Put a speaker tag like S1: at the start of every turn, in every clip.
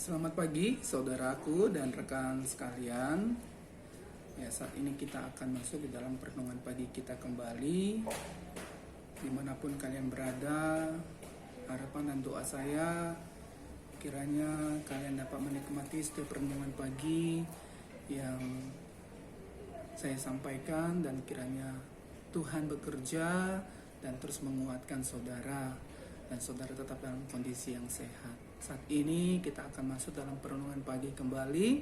S1: Selamat pagi saudaraku dan rekan sekalian. Ya, saat ini kita akan masuk di dalam perenungan pagi kita kembali. Dimanapun kalian berada, harapan dan doa saya kiranya kalian dapat menikmati setiap perenungan pagi yang saya sampaikan, dan kiranya Tuhan bekerja dan terus menguatkan saudara, dan saudara tetap dalam kondisi yang sehat. Saat ini kita akan masuk dalam perenungan pagi kembali,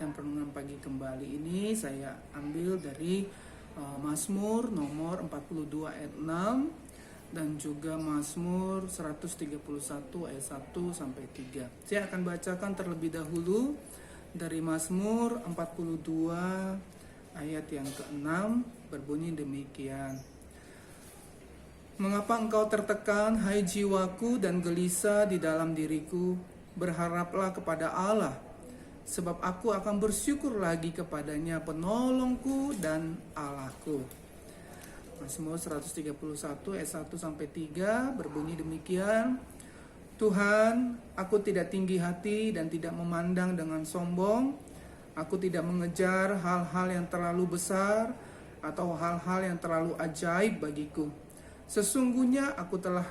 S1: dan perenungan pagi kembali ini saya ambil dari Mazmur nomor 42 ayat 6 dan juga Mazmur 131 ayat 1 sampai 3. Saya akan bacakan terlebih dahulu dari Mazmur 42 ayat yang ke-6, berbunyi demikian. Mengapa engkau tertekan, hai jiwaku, dan gelisah di dalam diriku? Berharaplah kepada Allah, sebab aku akan bersyukur lagi kepadanya, penolongku dan Allahku. Mazmur 131 ayat 1 sampai 3 berbunyi demikian. Tuhan, aku tidak tinggi hati dan tidak memandang dengan sombong. Aku tidak mengejar hal-hal yang terlalu besar atau hal-hal yang terlalu ajaib bagiku. Sesungguhnya aku telah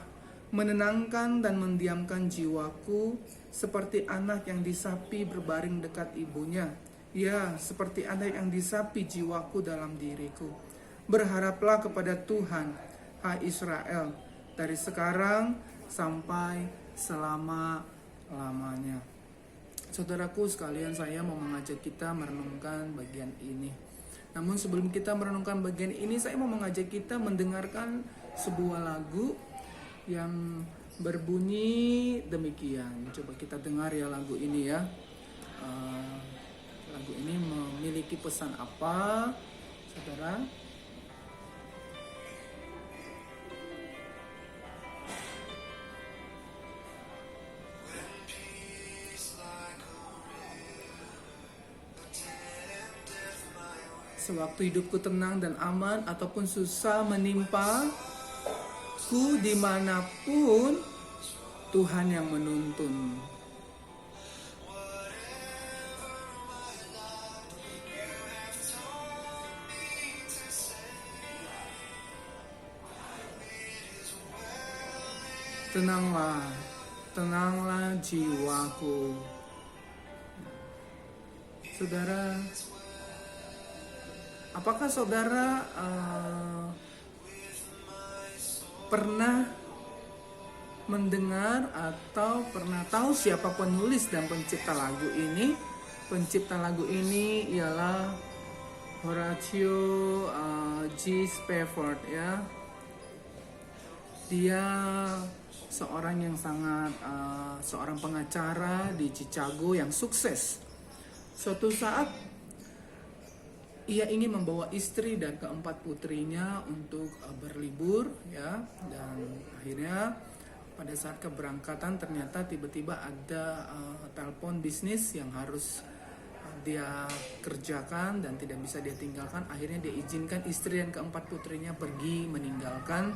S1: menenangkan dan mendiamkan jiwaku seperti anak yang disapi berbaring dekat ibunya. Ya, seperti anak yang disapi jiwaku dalam diriku. Berharaplah kepada Tuhan, hai Israel, dari sekarang sampai selama-lamanya. Saudaraku sekalian, saya mau mengajak kita merenungkan bagian ini. Namun sebelum kita merenungkan bagian ini, saya mau mengajak kita mendengarkan sebuah lagu yang berbunyi demikian. Coba kita dengar ya lagu ini ya. Lagu ini memiliki pesan apa, saudara? Sewaktu hidupku tenang dan aman ataupun susah menimpa ku, dimanapun Tuhan yang menuntun. Tenanglah, tenanglah jiwaku. Saudara, apakah saudara pernah mendengar atau pernah tahu siapa penulis dan pencipta lagu ini? Pencipta lagu ini ialah Horatio G. Spafford ya. Dia seorang yang sangat seorang pengacara di Chicago yang sukses. Suatu saat ia ingin membawa istri dan keempat putrinya untuk berlibur ya, dan akhirnya pada saat keberangkatan ternyata tiba-tiba ada telepon bisnis yang harus dia kerjakan dan tidak bisa dia tinggalkan. Akhirnya dia izinkan istri dan keempat putrinya pergi meninggalkan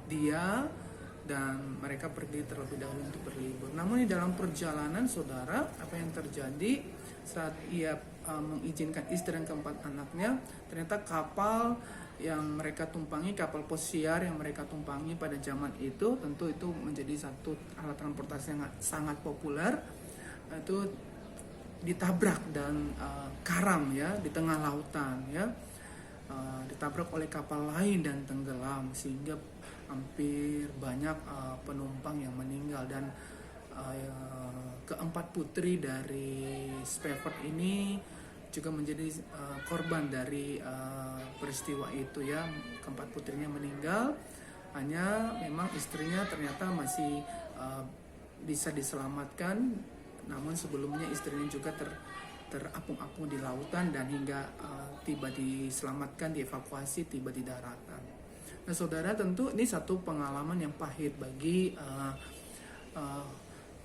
S1: dia, dan mereka pergi terlebih dahulu untuk berlibur. Namun di dalam perjalanan, saudara, apa yang terjadi saat ia mengizinkan istri dan keempat anaknya, ternyata kapal yang mereka tumpangi, kapal pesiar yang mereka tumpangi pada zaman itu, tentu itu menjadi satu alat transportasi yang sangat populer, itu ditabrak dan karam ya di tengah lautan ya, ditabrak oleh kapal lain dan tenggelam, sehingga hampir banyak penumpang yang meninggal, dan keempat putri dari Spafford ini juga menjadi korban dari peristiwa itu ya. Keempat putrinya meninggal, hanya memang istrinya ternyata masih bisa diselamatkan, namun sebelumnya istrinya juga terapung-apung di lautan dan hingga tiba diselamatkan, dievakuasi, tiba di daratan. Nah saudara, tentu ini satu pengalaman yang pahit bagi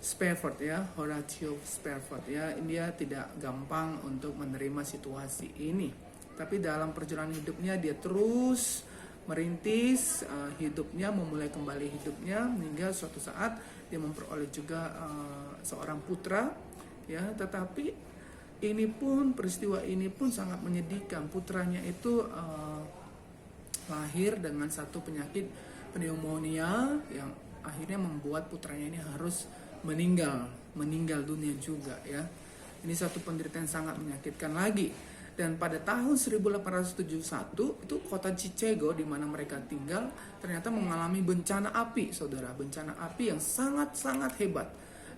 S1: Spafford ya, Horatio Spafford ya. Dia tidak gampang untuk menerima situasi ini. Tapi dalam perjalanan hidupnya dia terus merintis hidupnya, memulai kembali hidupnya, hingga suatu saat dia memperoleh juga seorang putra, ya, tetapi peristiwa ini pun sangat menyedihkan. Putranya itu lahir dengan satu penyakit pneumonia yang akhirnya membuat putranya ini harus meninggal dunia juga, ya. Ini satu penderitaan sangat menyakitkan lagi. Dan pada tahun 1871 itu kota Chicago di mana mereka tinggal ternyata mengalami bencana api, saudara. Bencana api yang sangat-sangat hebat.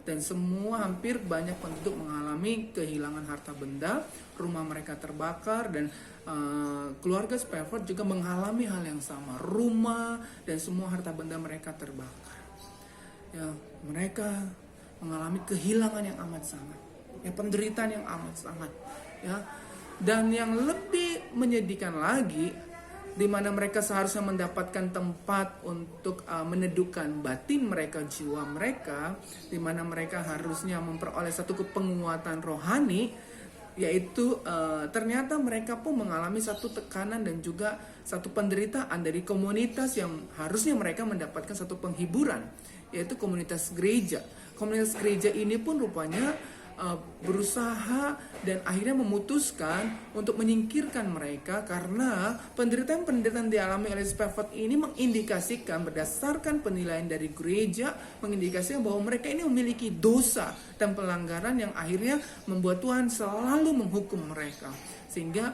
S1: Dan semua hampir banyak penduduk mengalami kehilangan harta benda, rumah mereka terbakar, dan keluarga Spafford juga mengalami hal yang sama. Rumah dan semua harta benda mereka terbakar. Ya, mereka mengalami kehilangan yang amat sangat, ya, penderitaan yang amat sangat, ya. Dan yang lebih menyedihkan lagi, di mana mereka seharusnya mendapatkan tempat untuk meneduhkan batin mereka, jiwa mereka, di mana mereka harusnya memperoleh satu penguatan rohani, yaitu ternyata mereka pun mengalami satu tekanan dan juga satu penderitaan dari komunitas yang harusnya mereka mendapatkan satu penghiburan, yaitu komunitas gereja. Komunitas gereja ini pun rupanya berusaha dan akhirnya memutuskan untuk menyingkirkan mereka karena penderitaan-penderitaan dialami oleh Spafford ini mengindikasikan berdasarkan penilaian dari gereja, mengindikasikan bahwa mereka ini memiliki dosa dan pelanggaran yang akhirnya membuat Tuhan selalu menghukum mereka, sehingga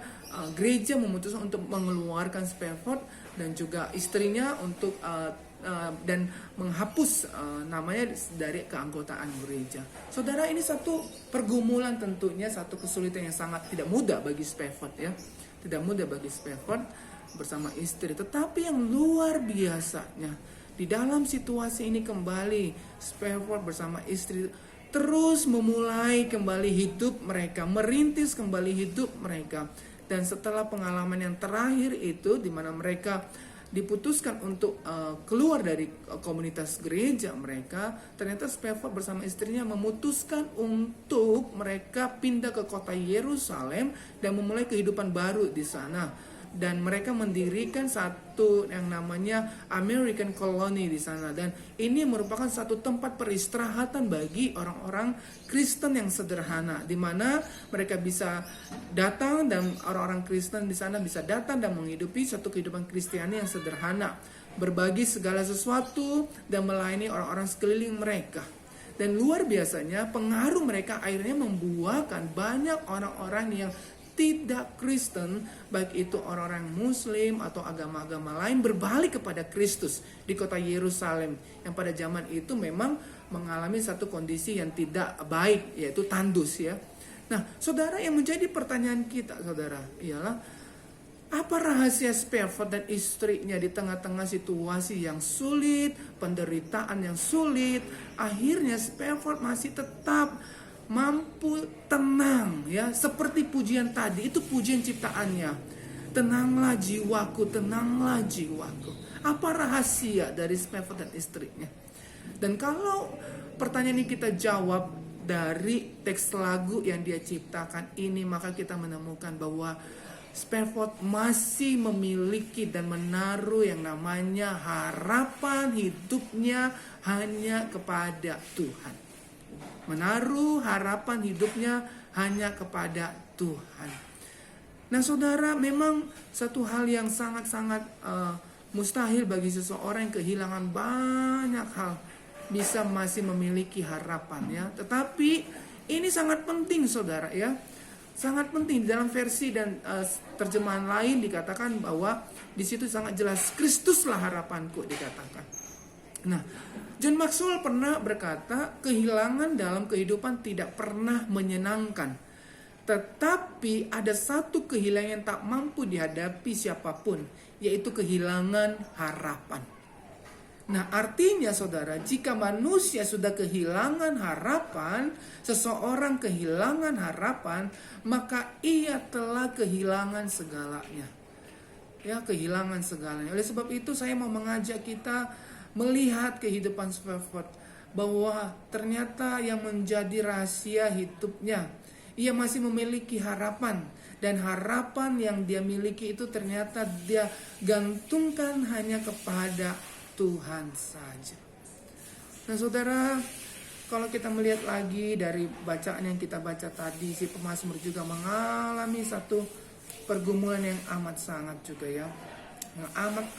S1: gereja memutuskan untuk mengeluarkan Spafford dan juga istrinya untuk dan menghapus namanya dari keanggotaan gereja. Saudara, ini satu pergumulan, tentunya satu kesulitan yang sangat tidak mudah bagi Spafford, ya. Tidak mudah bagi Spafford bersama istri. Tetapi yang luar biasanya, di dalam situasi ini kembali Spafford bersama istri terus memulai kembali hidup mereka, merintis kembali hidup mereka. Dan setelah pengalaman yang terakhir itu, di mana mereka diputuskan untuk keluar dari komunitas gereja mereka, ternyata Spafford bersama istrinya memutuskan untuk mereka pindah ke kota Yerusalem dan memulai kehidupan baru di sana. Dan mereka mendirikan satu yang namanya American Colony di sana, dan ini merupakan satu tempat peristirahatan bagi orang-orang Kristen yang sederhana, di mana mereka bisa datang dan orang-orang Kristen di sana bisa datang dan menghidupi satu kehidupan Kristiani yang sederhana, berbagi segala sesuatu dan melayani orang-orang sekeliling mereka. Dan luar biasanya pengaruh mereka akhirnya membuahkan banyak orang-orang yang tidak Kristen, baik itu orang-orang Muslim atau agama-agama lain, berbalik kepada Kristus di kota Yerusalem yang pada zaman itu memang mengalami satu kondisi yang tidak baik, yaitu tandus, ya. Nah, saudara, yang menjadi pertanyaan kita, saudara, ialah apa rahasia Spafford dan istrinya di tengah-tengah situasi yang sulit, penderitaan yang sulit, akhirnya Spafford masih tetap mampu tenang, ya, seperti pujian tadi, itu pujian ciptaannya. Tenanglah jiwaku, tenanglah jiwaku. Apa rahasia dari Spafford dan istrinya? Dan kalau pertanyaan ini kita jawab dari teks lagu yang dia ciptakan ini, maka kita menemukan bahwa Spafford masih memiliki dan menaruh yang namanya harapan hidupnya hanya kepada Tuhan. Menaruh harapan hidupnya hanya kepada Tuhan. Nah, saudara, memang satu hal yang sangat-sangat mustahil bagi seseorang yang kehilangan banyak hal bisa masih memiliki harapan, ya. Tetapi ini sangat penting, saudara, ya. Sangat penting. Dalam versi dan terjemahan lain dikatakan bahwa di situ sangat jelas, Kristuslah harapanku, dikatakan. Nah, John Maxwell pernah berkata, kehilangan dalam kehidupan tidak pernah menyenangkan. Tetapi ada satu kehilangan yang tak mampu dihadapi siapapun, yaitu kehilangan harapan. Nah, artinya, saudara, jika manusia sudah kehilangan harapan, seseorang kehilangan harapan, maka ia telah kehilangan segalanya. Ya, kehilangan segalanya. Oleh sebab itu saya mau mengajak kita melihat kehidupan Spafford, bahwa ternyata yang menjadi rahasia hidupnya, ia masih memiliki harapan, dan harapan yang dia miliki itu ternyata dia gantungkan hanya kepada Tuhan saja. Nah, saudara, Kalau kita melihat lagi dari bacaan yang kita baca tadi, si pemazmur juga mengalami satu pergumulan yang amat sangat juga ya, yang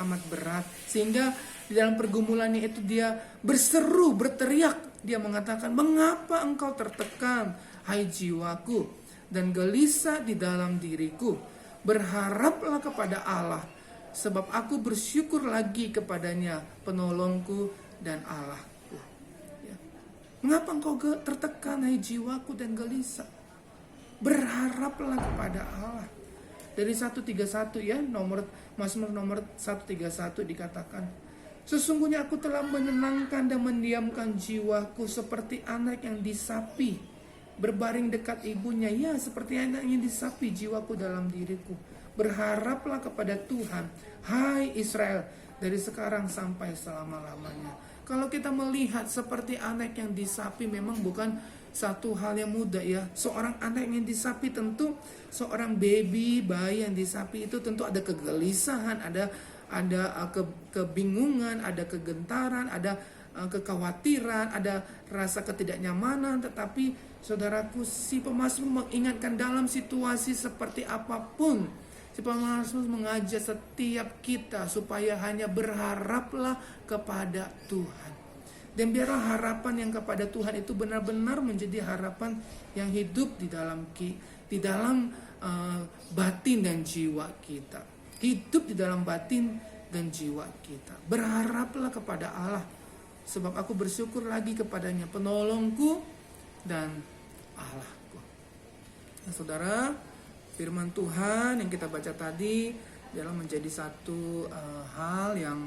S1: amat berat, sehingga di dalam pergumulannya itu dia berseru, berteriak, dia mengatakan, mengapa engkau tertekan, hai jiwaku, dan gelisah di dalam diriku, berharaplah kepada Allah, sebab aku bersyukur lagi kepadanya, penolongku dan Allah. Mengapa engkau tertekan, hai jiwaku, dan gelisah? Berharaplah kepada Allah. Dari 131 ya, Mazmur nomor 131 dikatakan, sesungguhnya aku telah menyenangkan dan mendiamkan jiwaku seperti anak yang disapi, berbaring dekat ibunya. Ya, seperti anak yang disapi jiwaku dalam diriku. Berharaplah kepada Tuhan, hai Israel, dari sekarang sampai selama-lamanya. Kalau kita melihat seperti anak yang disapi, memang bukan satu hal yang mudah ya. Seorang anak yang disapi, tentu seorang bayi yang disapi itu tentu ada kegelisahan, ada kebingungan, ada kegentaran, ada kekhawatiran, ada rasa ketidaknyamanan. Tetapi saudaraku, si pemazmur mengingatkan dalam situasi seperti apapun, si pemazmur mengajak setiap kita supaya hanya berharaplah kepada Tuhan. Dan biarlah harapan yang kepada Tuhan itu benar-benar menjadi harapan yang hidup di dalam batin dan jiwa kita. Hidup di dalam batin dan jiwa kita. Berharaplah kepada Allah, sebab aku bersyukur lagi kepadanya, penolongku dan Allahku. Nah, saudara, firman Tuhan yang kita baca tadi dalam menjadi satu hal yang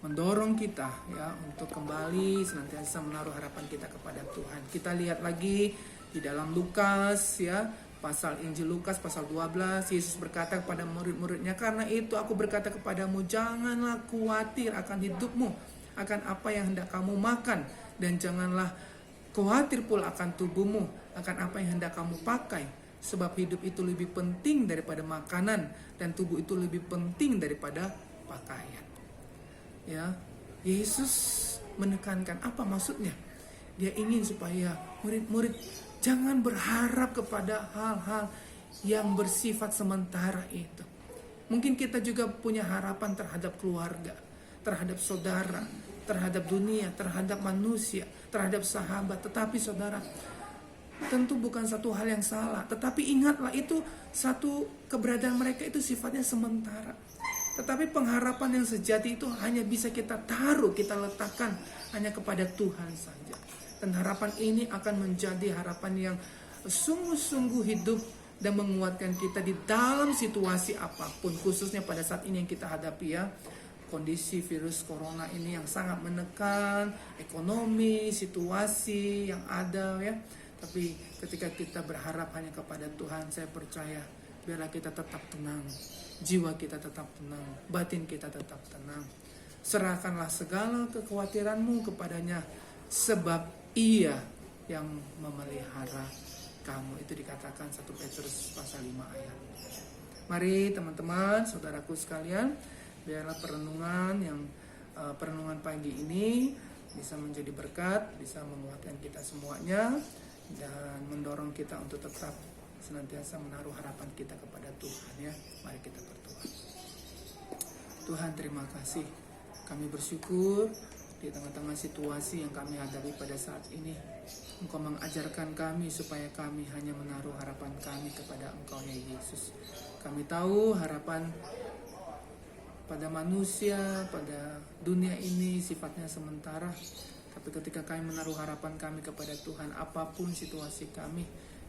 S1: mendorong kita ya untuk kembali senantiasa menaruh harapan kita kepada Tuhan. Kita lihat lagi di dalam Lukas ya, pasal Injil Lukas pasal 12, Yesus berkata kepada murid-muridnya, karena itu aku berkata kepadamu, janganlah khawatir akan hidupmu, akan apa yang hendak kamu makan, dan janganlah khawatir pula akan tubuhmu, akan apa yang hendak kamu pakai. Sebab hidup itu lebih penting daripada makanan, dan tubuh itu lebih penting daripada pakaian. Ya, Yesus menekankan apa maksudnya? Dia ingin supaya murid-murid jangan berharap kepada hal-hal yang bersifat sementara itu. Mungkin kita juga punya harapan terhadap keluarga, terhadap saudara, terhadap dunia, terhadap manusia, terhadap sahabat. Tetapi saudara, tentu bukan satu hal yang salah. Tetapi ingatlah, itu satu keberadaan mereka itu sifatnya sementara. Tetapi pengharapan yang sejati itu hanya bisa kita taruh, kita letakkan hanya kepada Tuhan saja. Dan harapan ini akan menjadi harapan yang sungguh-sungguh hidup dan menguatkan kita di dalam situasi apapun. Khususnya pada saat ini yang kita hadapi ya, kondisi virus corona ini yang sangat menekan ekonomi, situasi yang ada ya. Tapi ketika kita berharap hanya kepada Tuhan, saya percaya biarlah kita tetap tenang, jiwa kita tetap tenang, batin kita tetap tenang. Serahkanlah segala kekhawatiranmu kepadanya, sebab Ia yang memelihara kamu. Itu dikatakan 1 Petrus pasal 5 ayat. Mari teman-teman, saudaraku sekalian, biarlah perenungan pagi ini bisa menjadi berkat, bisa menguatkan kita semuanya, dan mendorong kita untuk tetap senantiasa menaruh harapan kita kepada Tuhan ya. Mari kita berdoa. Tuhan, terima kasih. Kami bersyukur di tengah-tengah situasi yang kami hadapi pada saat ini. Engkau mengajarkan kami supaya kami hanya menaruh harapan kami kepada Engkau ya Yesus. Kami tahu harapan pada manusia, pada dunia ini sifatnya sementara. Tapi ketika kami menaruh harapan kami kepada Tuhan, apapun situasi kami,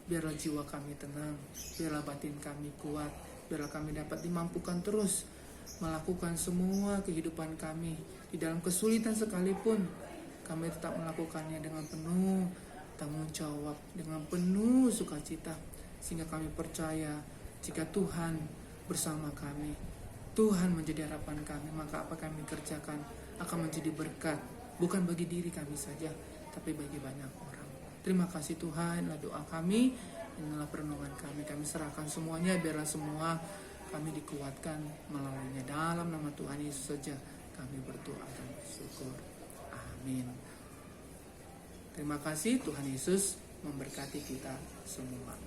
S1: biarlah jiwa kami tenang, biarlah batin kami kuat, biarlah kami dapat dimampukan terus melakukan semua kehidupan kami. Di dalam kesulitan sekalipun, kami tetap melakukannya dengan penuh tanggung jawab, dengan penuh sukacita. Sehingga kami percaya jika Tuhan bersama kami, Tuhan menjadi harapan kami, maka apa kami kerjakan akan menjadi berkat, bukan bagi diri kami saja, tapi bagi banyak orang. Terima kasih Tuhan, inilah doa kami, inilah perenungan kami. Kami serahkan semuanya, biarlah semua kami dikuatkan melaluinya. Dalam nama Tuhan Yesus saja kami berdoa dan bersyukur. Amin. Terima kasih, Tuhan Yesus memberkati kita semua.